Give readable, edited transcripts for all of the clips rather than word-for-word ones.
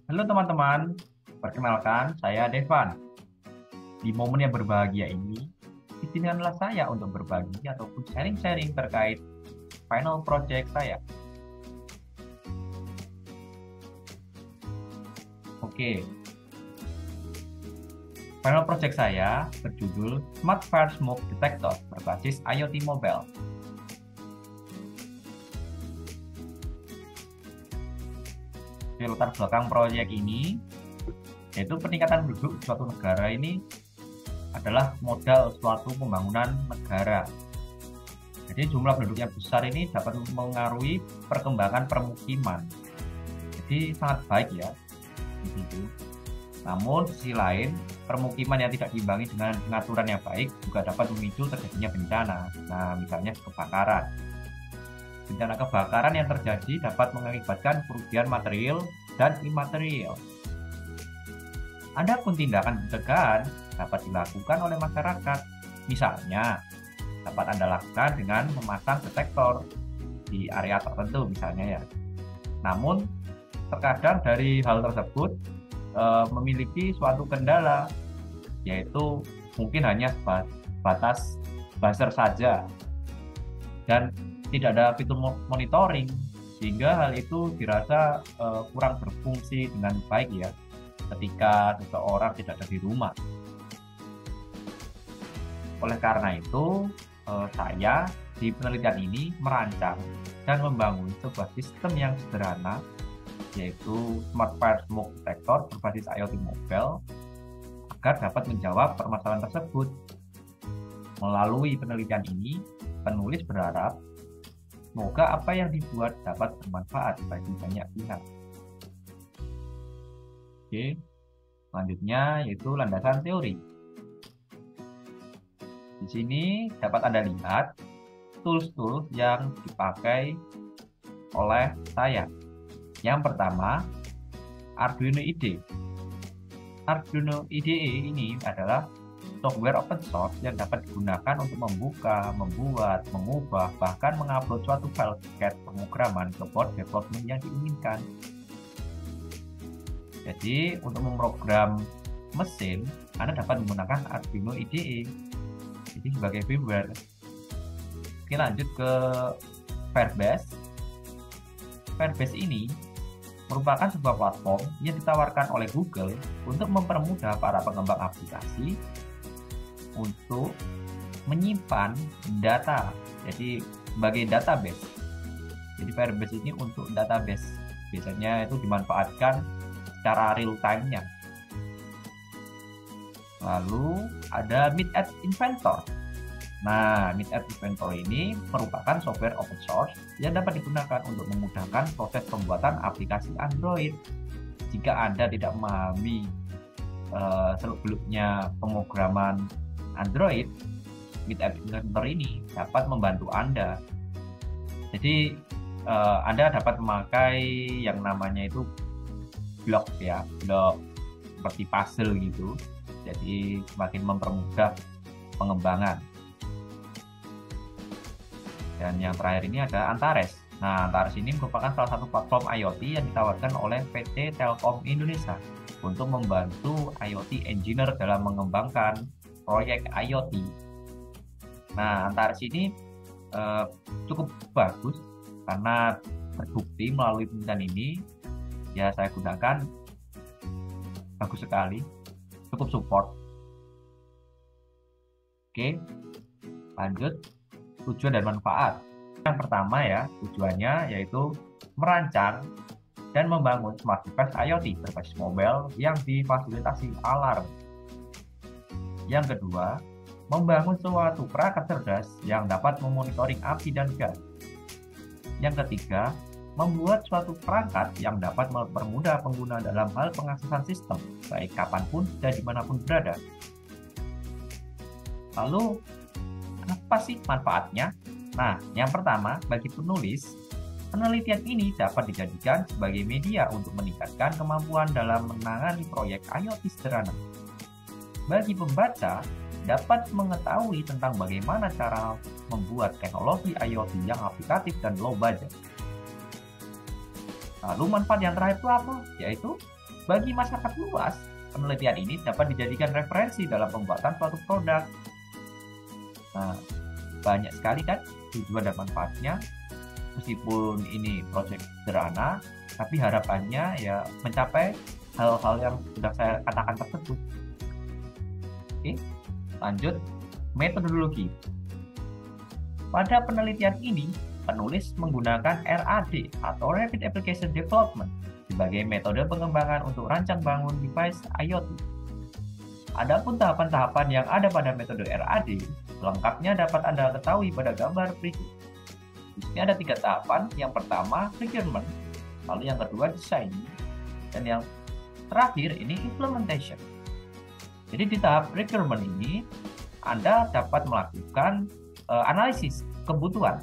Halo teman-teman, perkenalkan saya Devan. Di momen yang berbahagia ini, izinkanlah saya untuk berbagi ataupun sharing-sharing terkait final project saya. Oke, final project saya berjudul Smart Fire Smoke Detector berbasis IoT Mobile. Di latar belakang proyek ini, yaitu peningkatan penduduk di suatu negara ini adalah modal suatu pembangunan negara. Jadi jumlah penduduk yang besar ini dapat mengaruhi perkembangan permukiman. Jadi sangat baik ya di situ. Namun di sisi lain, permukiman yang tidak diimbangi dengan pengaturan yang baik juga dapat memicu terjadinya bencana. Nah, misalnya kebakaran. Bencana kebakaran yang terjadi dapat mengakibatkan kerugian material dan imaterial. Adapun tindakan pencegahan dapat dilakukan oleh masyarakat. Misalnya, dapat Anda lakukan dengan memasang detektor di area tertentu misalnya ya. Namun, terkadang dari hal tersebut memiliki suatu kendala, yaitu mungkin hanya batas buzzer saja dan tidak ada fitur monitoring, sehingga hal itu dirasa kurang berfungsi dengan baik ya ketika seseorang tidak ada di rumah. Oleh karena itu, saya di penelitian ini merancang dan membangun sebuah sistem yang sederhana, yaitu Smart Fire Smoke Detector berbasis IoT Mobile, agar dapat menjawab permasalahan tersebut. Melalui penelitian ini, penulis berharap semoga apa yang dibuat dapat bermanfaat bagi banyak pihak. Oke, selanjutnya yaitu landasan teori. Di sini dapat Anda lihat tools-tools yang dipakai oleh saya. Yang pertama, Arduino IDE. Arduino IDE ini adalah software open source yang dapat digunakan untuk membuka, membuat, mengubah, bahkan mengupload suatu file sket pemrograman ke board development yang diinginkan. Jadi, untuk memprogram mesin, Anda dapat menggunakan Arduino IDE. Jadi, sebagai firmware. Oke, lanjut ke Firebase. Firebase ini merupakan sebuah platform yang ditawarkan oleh Google untuk mempermudah para pengembang aplikasi untuk menyimpan data, jadi sebagai database. Jadi Firebase ini untuk database, biasanya itu dimanfaatkan secara real time-nya. Lalu ada MeetApp Inventor. Nah, MeetApp Inventor ini merupakan software open source yang dapat digunakan untuk memudahkan proses pembuatan aplikasi Android. Jika Anda tidak memahami seluk-beluknya pemrograman Android, MeetApp Inventor ini dapat membantu Anda. Jadi Anda dapat memakai yang namanya itu blok ya, blok seperti puzzle gitu. Jadi semakin mempermudah pengembangan. Dan yang terakhir ini ada Antares. Nah, Antares ini merupakan salah satu platform IoT yang ditawarkan oleh PT Telkom Indonesia untuk membantu IoT engineer dalam mengembangkan proyek IoT. Nah, Antares ini cukup bagus karena terbukti melalui penelitian ini ya saya gunakan bagus sekali, cukup support. Oke, lanjut tujuan dan manfaat. Yang pertama ya, tujuannya yaitu merancang dan membangun smart device IoT berbasis mobile yang difasilitasi alarm. Yang kedua, membangun suatu perangkat cerdas yang dapat memonitoring api dan gas. Yang ketiga, membuat suatu perangkat yang dapat mempermudah pengguna dalam hal pengaksesan sistem, baik kapanpun dan dimanapun berada. Lalu, apa sih manfaatnya? Nah, yang pertama, bagi penulis, penelitian ini dapat dijadikan sebagai media untuk meningkatkan kemampuan dalam menangani proyek IoT sederhana. Bagi pembaca, dapat mengetahui tentang bagaimana cara membuat teknologi IoT yang aplikatif dan low budget. Lalu manfaat yang terakhir itu apa? Yaitu Bagi masyarakat luas, penelitian ini dapat dijadikan referensi dalam pembuatan suatu produk. Nah, banyak sekali kan tujuan dan manfaatnya. Meskipun ini proyek sederhana, tapi harapannya ya mencapai hal-hal yang sudah saya katakan tersebut. Oke, lanjut metodologi. Pada penelitian ini, penulis menggunakan RAD atau Rapid Application Development sebagai metode pengembangan untuk rancang bangun device IoT. Adapun tahapan-tahapan yang ada pada metode RAD, selengkapnya dapat Anda ketahui pada gambar berikut. Di sini ada 3 tahapan. Yang pertama, requirement, lalu yang kedua, design, dan yang terakhir ini implementation. Jadi di tahap requirement ini, Anda dapat melakukan analisis kebutuhan,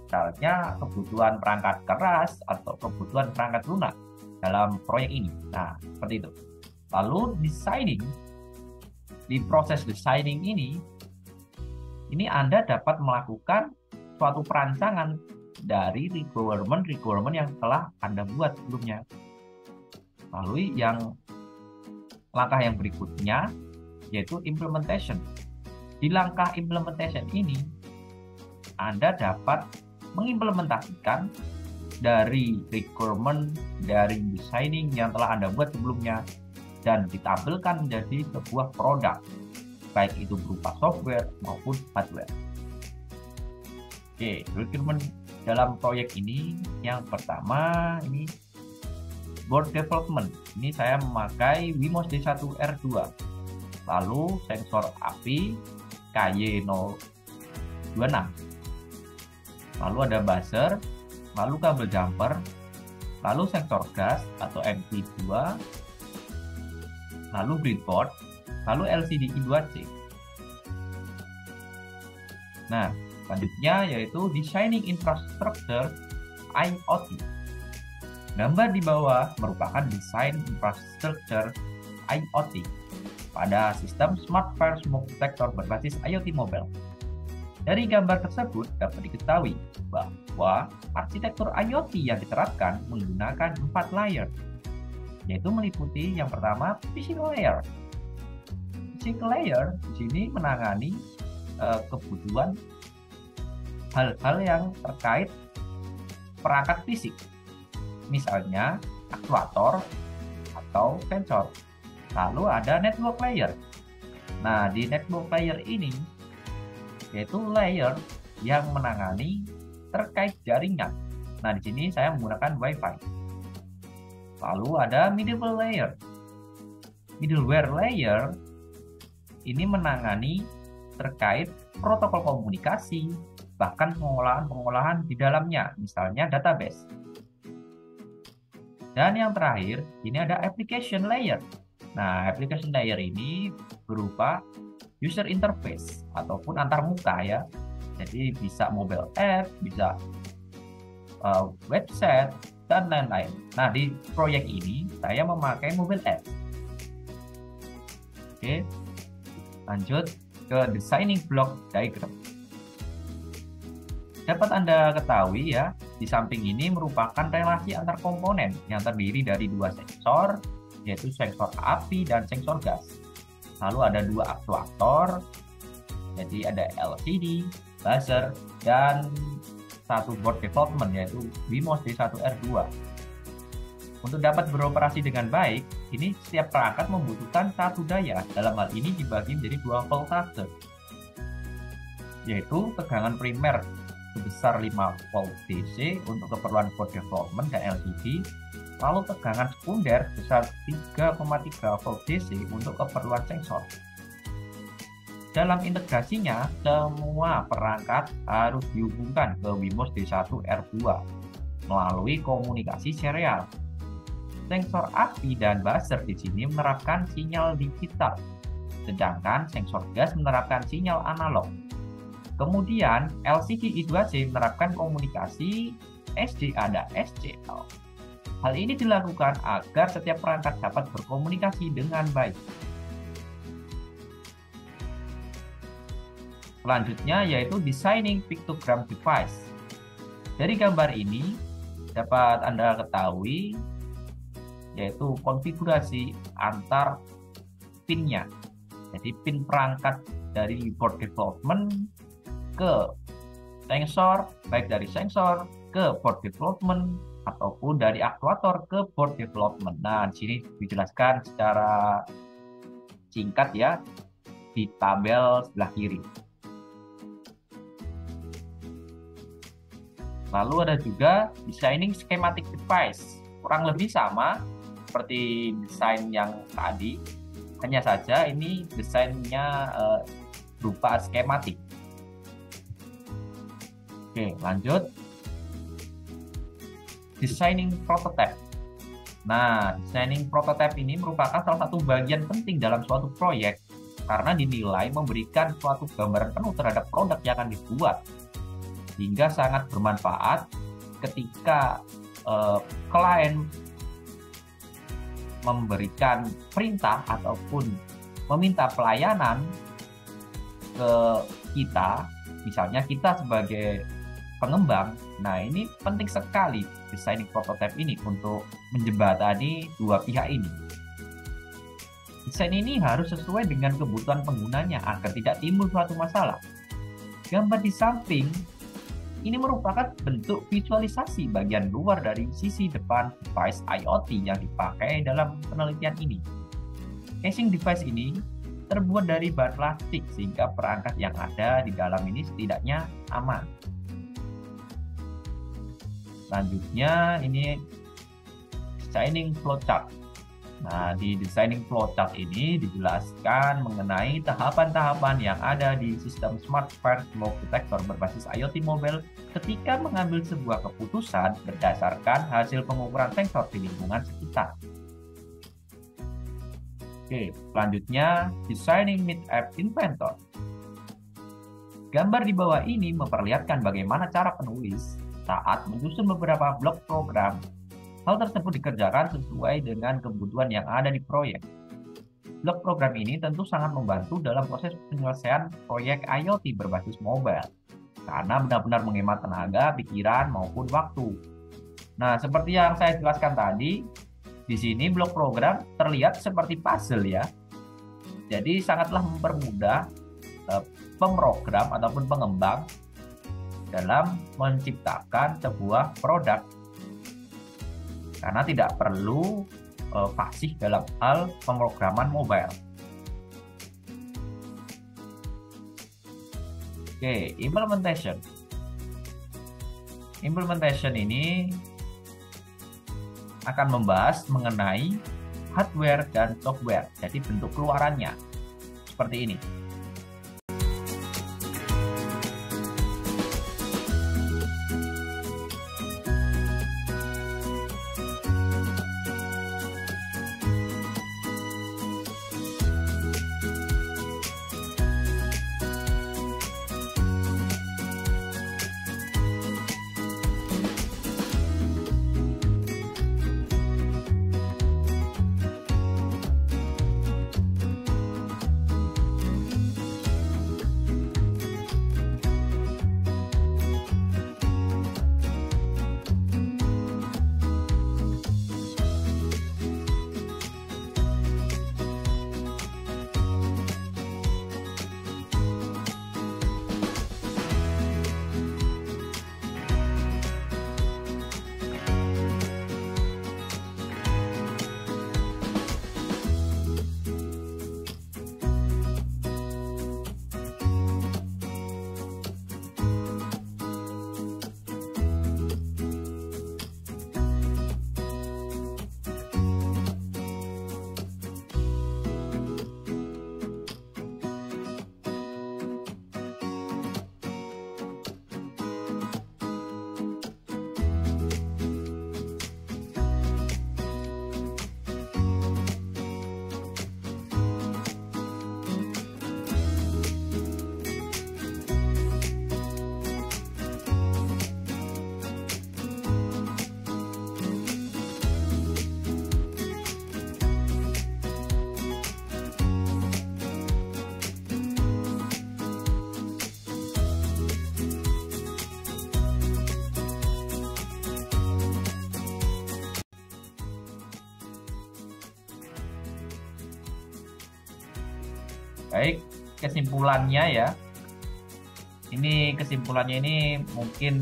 misalnya kebutuhan perangkat keras atau kebutuhan perangkat lunak dalam proyek ini. Nah, seperti itu. Lalu designing, di proses designing ini Anda dapat melakukan suatu perancangan dari requirement yang telah Anda buat sebelumnya. Lalu langkah yang berikutnya yaitu implementation. Di langkah implementation ini Anda dapat mengimplementasikan dari requirement, dari designing yang telah Anda buat sebelumnya dan ditampilkan menjadi sebuah produk, baik itu berupa software maupun hardware. Oke, requirement dalam proyek ini yang pertama ini board development. Ini saya memakai Wemos D1R2. Lalu sensor API KY026. Lalu ada buzzer, lalu kabel jumper, lalu sensor gas atau MP2, lalu breadboard, lalu LCD I2C. Nah, selanjutnya yaitu designing infrastructure IoT. Gambar di bawah merupakan desain infrastructure IoT pada sistem Smart Fire Smoke Detector berbasis IoT mobile. Dari gambar tersebut dapat diketahui bahwa arsitektur IoT yang diterapkan menggunakan 4 layer, yaitu meliputi yang pertama physical layer. Physical layer di sini menangani kebutuhan hal-hal yang terkait perangkat fisik, misalnya aktuator atau sensor. Lalu ada network layer. Nah, di network layer ini yaitu layer yang menangani terkait jaringan. Nah, di sini saya menggunakan Wi-Fi. Lalu ada middleware layer. Middleware layer ini menangani terkait protokol komunikasi, bahkan pengolahan di dalamnya, misalnya database. Dan yang terakhir, ini ada application layer. Nah, application layer ini berupa user interface ataupun antarmuka ya. Jadi bisa mobile app, bisa website, dan lain-lain. Nah, di proyek ini saya memakai mobile app. Oke, lanjut ke designing block diagram. Dapat Anda ketahui ya, di samping ini merupakan relasi antar komponen yang terdiri dari 2 sensor, yaitu sensor api dan sensor gas. Lalu ada 2 aktuator, jadi ada LCD, buzzer, dan 1 board development yaitu Wemos D1R2. Untuk dapat beroperasi dengan baik, ini setiap perangkat membutuhkan 1 daya. Dalam hal ini dibagi menjadi 2 voltase, yaitu tegangan primer sebesar 5 volt DC untuk keperluan board development dan LCD, lalu tegangan sekunder sebesar 3,3 volt DC untuk keperluan sensor. Dalam integrasinya, semua perangkat harus dihubungkan ke Wemos D1R2 melalui komunikasi serial. Sensor api dan buzzer di sini menerapkan sinyal digital, sedangkan sensor gas menerapkan sinyal analog. Kemudian LCD I2C menerapkan komunikasi SDA dan SCL. Hal ini dilakukan agar setiap perangkat dapat berkomunikasi dengan baik. Selanjutnya yaitu designing pictogram device. Dari gambar ini dapat Anda ketahui yaitu konfigurasi antar pinnya. Jadi pin perangkat dari board development ke sensor, baik dari sensor ke board development ataupun dari aktuator ke board development. Nah, di sini dijelaskan secara singkat ya di tabel sebelah kiri. Lalu ada juga designing schematic device. Kurang lebih sama seperti desain yang tadi. Hanya saja ini desainnya berupa skematik. Oke, lanjut. Designing prototype. Nah, designing prototype ini merupakan salah satu bagian penting dalam suatu proyek karena dinilai memberikan suatu gambaran penuh terhadap produk yang akan dibuat, hingga sangat bermanfaat ketika klien memberikan perintah ataupun meminta pelayanan ke kita, misalnya kita sebagai pengembang. Nah, ini penting sekali designing prototype ini untuk menjembatani dua pihak ini. Desain ini harus sesuai dengan kebutuhan penggunanya agar tidak timbul suatu masalah. Gambar di samping ini merupakan bentuk visualisasi bagian luar dari sisi depan device IoT yang dipakai dalam penelitian ini. Casing device ini terbuat dari bahan plastik sehingga perangkat yang ada di dalam ini setidaknya aman. Selanjutnya ini designing flowchart. Nah, di designing flowchart ini dijelaskan mengenai tahapan-tahapan yang ada di sistem Smart Fire Smoke Detector berbasis IoT mobile ketika mengambil sebuah keputusan berdasarkan hasil pengukuran sensor di lingkungan sekitar. Oke, selanjutnya designing mid-app inventor. Gambar di bawah ini memperlihatkan bagaimana cara penulis saat menyusun beberapa blok program. Hal tersebut dikerjakan sesuai dengan kebutuhan yang ada di proyek. Blok program ini tentu sangat membantu dalam proses penyelesaian proyek IoT berbasis mobile, karena benar-benar menghemat tenaga, pikiran, maupun waktu. Nah, seperti yang saya jelaskan tadi, di sini blok program terlihat seperti puzzle ya. Jadi sangatlah mempermudah pemrogram ataupun pengembang dalam menciptakan sebuah produk, karena tidak perlu fasih dalam hal pemrograman mobile. Oke, implementation. Implementation ini akan membahas mengenai hardware dan software, jadi bentuk keluarannya seperti ini. Baik, kesimpulannya ya. Ini kesimpulannya ini mungkin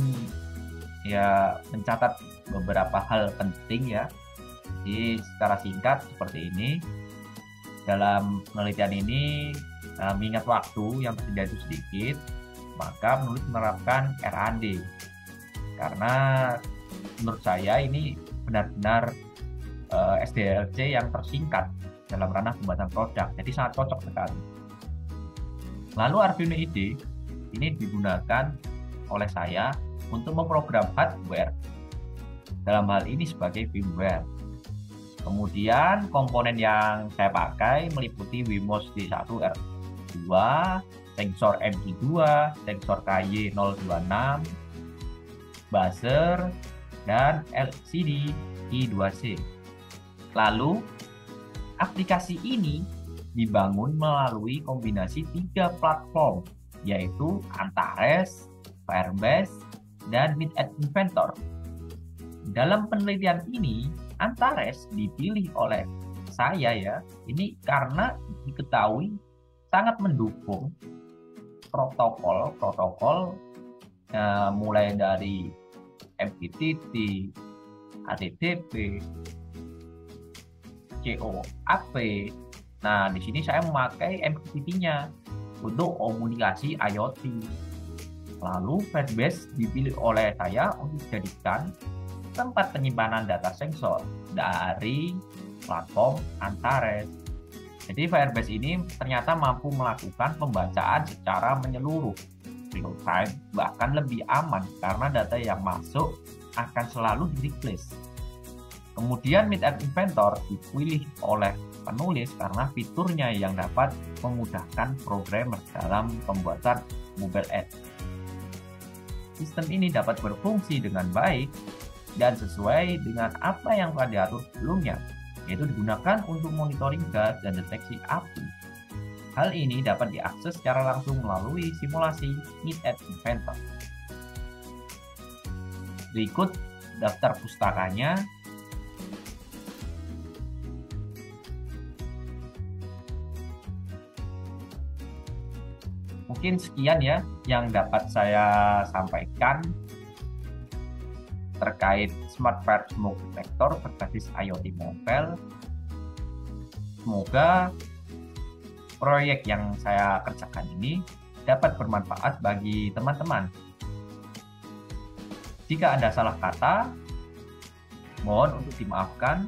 ya mencatat beberapa hal penting ya. Jadi secara singkat seperti ini. Dalam penelitian ini mengingat waktu yang tersedia itu sedikit, maka penulis menerapkan RAD. Karena menurut saya ini benar-benar SDLC yang tersingkat dalam ranah pembuatan produk. Jadi sangat cocok sekali. Lalu Arduino IDE ini digunakan oleh saya untuk memprogram hardware. Dalam hal ini sebagai firmware. Kemudian komponen yang saya pakai meliputi Wemos D1 R2, sensor MI2, sensor KY026, buzzer, dan LCD I2C. Lalu, aplikasi ini dibangun melalui kombinasi 3 platform, yaitu Antares, Firebase, dan MidEdge Inventor. Dalam penelitian ini, Antares dipilih oleh saya ya, ini karena diketahui sangat mendukung protokol mulai dari MQTT, HTTP, COAP. Nah, di sini saya memakai MQTT-nya untuk komunikasi IoT. Lalu Firebase dipilih oleh saya untuk dijadikan tempat penyimpanan data sensor dari platform Antares. Jadi Firebase ini ternyata mampu melakukan pembacaan secara menyeluruh, real time, bahkan lebih aman karena data yang masuk akan selalu di-replace. Kemudian MidEdge Inventor dipilih oleh penulis karena fiturnya yang dapat memudahkan programmer dalam pembuatan mobile app. Sistem ini dapat berfungsi dengan baik dan sesuai dengan apa yang telah diatur sebelumnya, yaitu digunakan untuk monitoring gas dan deteksi api. Hal ini dapat diakses secara langsung melalui simulasi MidEdge Inventor. Berikut daftar pustakanya. Mungkin sekian ya yang dapat saya sampaikan terkait Smart Fire Smoke Detector berbasis IoT mobile. Semoga proyek yang saya kerjakan ini dapat bermanfaat bagi teman-teman. Jika ada salah kata, mohon untuk dimaafkan.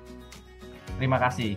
Terima kasih.